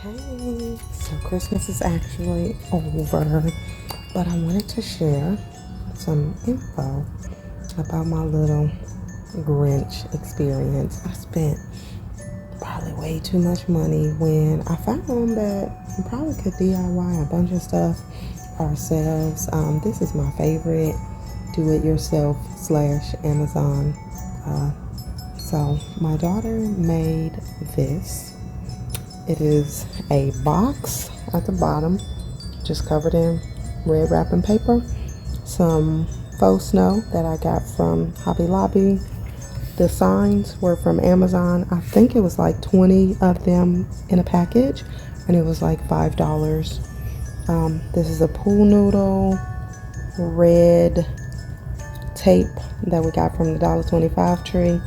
Hey, so Christmas is actually over, but I wanted to share some info about my little Grinch experience. I spent probably way too much money when I found that we probably could DIY a bunch of stuff ourselves. This is my favorite do-it-yourself slash Amazon. So my daughter made this. It is a box at the bottom, just covered in red wrapping paper. Some faux snow that I got from Hobby Lobby. The signs were from Amazon. I think it was like 20 of them in a package, and it was like $5. This is a pool noodle red tape that we got from the $1.25 tree.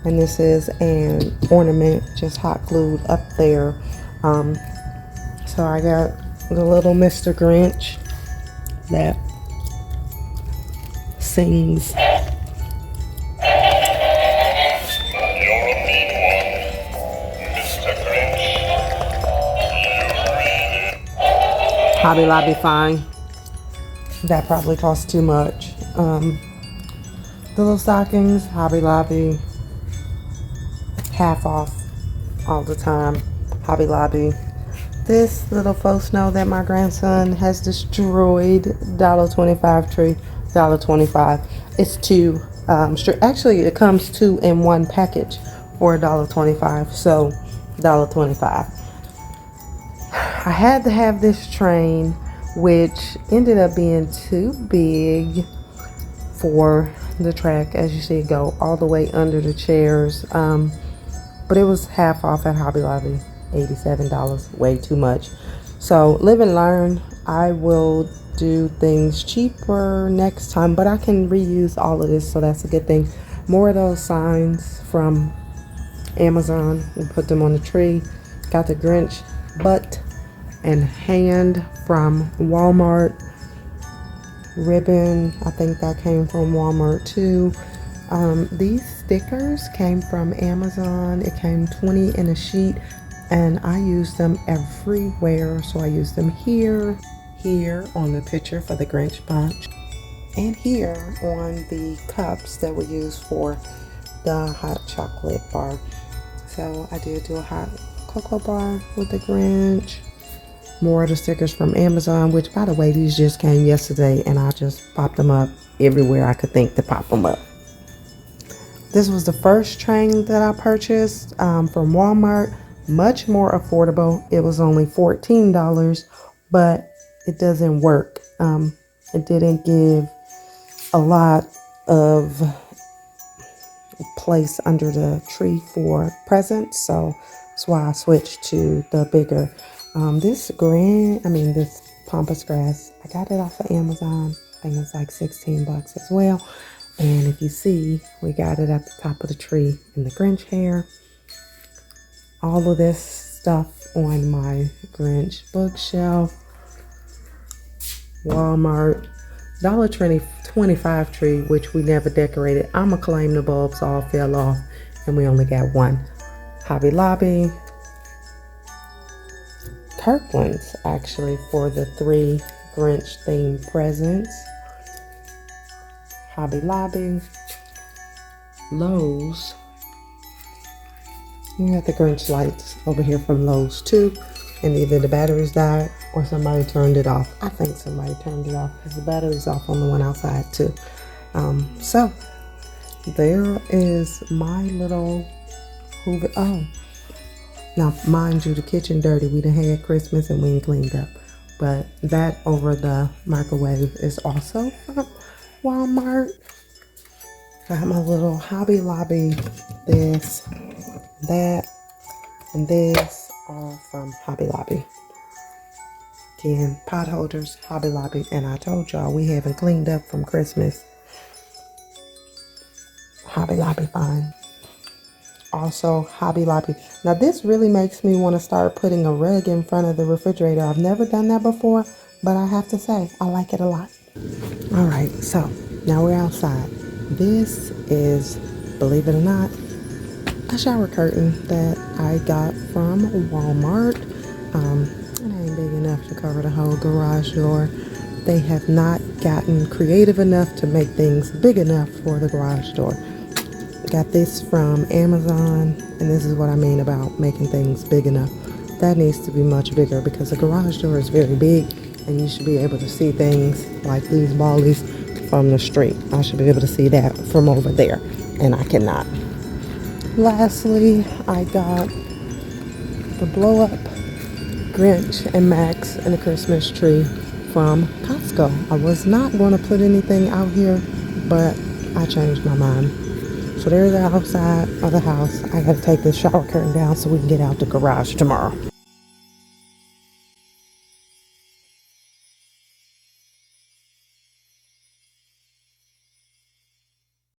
And this is an ornament just hot glued up there. So I got the little Mr. Grinch that sings. Hobby Lobby fine. That probably cost too much. The little stockings, Hobby Lobby, half off all the time. Hobby Lobby. This little faux snow that my grandson has destroyed, $1.25 tree, $1.25. It's two. Actually, it comes two in one package for $1.25. So $1.25. I had to have this train, which ended up being too big for the track. As you see, it go all the way under the chairs. But it was half off at Hobby Lobby, $87, way too much. So live and learn. I will do things cheaper next time, but I can reuse all of this, so that's a good thing. More of those signs from Amazon. We put them on the tree. Got the Grinch butt and hand from Walmart. Ribbon, I think that came from Walmart too. These stickers came from Amazon. It came 20 in a sheet, and I use them everywhere. So I use them here on the picture for the Grinch bunch, and here on the cups that we use for the hot chocolate bar. So I did do a hot cocoa bar with the Grinch. More of the stickers from Amazon, which, by the way, these just came yesterday, and I just popped them up everywhere I could think to pop them up. This was the first train that I purchased from Walmart. Much more affordable. It was only $14, but it doesn't work. It didn't give a lot of place under the tree for presents, so that's why I switched to the bigger. This pampas grass, I got it off of Amazon. I think it's like 16 bucks as well. And if you see, we got it at the top of the tree in the Grinch hair. All of this stuff on my Grinch bookshelf. Walmart, $1.25 tree, which we never decorated. I'ma claim the bulbs all fell off and we only got one. Hobby Lobby. Kirkland's, actually, for the 3 Grinch themed presents. Hobby Lobby. Lowe's. You got the Grinch lights over here from Lowe's too, and either the batteries died or somebody turned it off. I think somebody turned it off because the battery's off on the one outside too. So there is my little Hoover. Oh, now, mind you, the kitchen dirty. We done had Christmas and we ain't cleaned up. But that over the microwave is also from Walmart. I have my little Hobby Lobby, this, that, and this, all from Hobby Lobby. Again, pot holders, Hobby Lobby. And I told y'all we haven't cleaned up from Christmas. Hobby Lobby fine. Also Hobby Lobby. Now this really makes me want to start putting a rug in front of the refrigerator. I've never done that before, but I have to say I like it a lot. All right, so now we're outside. This is, believe it or not, a shower curtain that I got from Walmart. It ain't big enough to cover the whole garage door. They have not gotten creative enough to make things big enough for the garage door. Got this from Amazon, and this is what I mean about making things big enough. That needs to be much bigger because the garage door is very big, and you should be able to see things like these ballies from the street. I should be able to see that from over there, and I cannot. Lastly, I got the blow-up Grinch and Max and a Christmas tree from Costco. I was not going to put anything out here, but I changed my mind. So there's the outside of the house. I got to take the shower curtain down so we can get out the garage tomorrow.